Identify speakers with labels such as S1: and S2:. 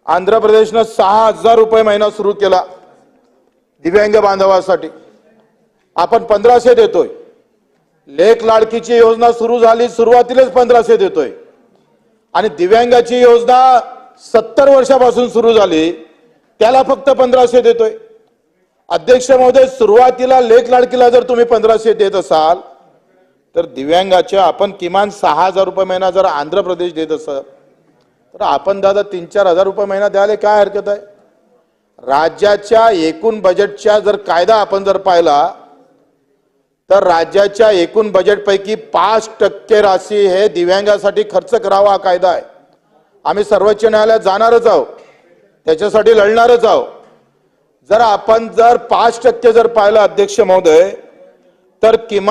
S1: आंध्र प्रदेशनं 6,000 रुपये महिना सुरू केला दिव्यांग बांधवांसाठी. आपण 1,500 देतोय. लेख लाडकीची योजना सुरू झाली, सुरुवातीलाच 1,500 देतोय. आणि दिव्यांगाची योजना 70 वर्षापासून सुरू झाली, त्याला फक्त 1,500 देतोय. अध्यक्ष महोदय, सुरुवातीला लेख लाडकीला जर तुम्ही 1,500 देत असाल तर दिव्यांगाच्या आपण किमान 6,000 रुपये महिना जर आंध्र प्रदेश देत असाल तर आपण दादा 3-4 हजार रुपये महिना द्यायला काय हरकत आहे? राज्याच्या एकूण बजेटच्या जर कायदा आपण जर पाहिला तर राज्याच्या एकूण बजेटपैकी 5% राशी हे दिव्यांगासाठी खर्च करावा हा कायदा आहे. आम्ही सर्वोच्च न्यायालयात जाणारच आहोत, त्याच्यासाठी लढणारच आहोत. जर आपण जर 5% जर पाहिलं अध्यक्ष महोदय तर किमान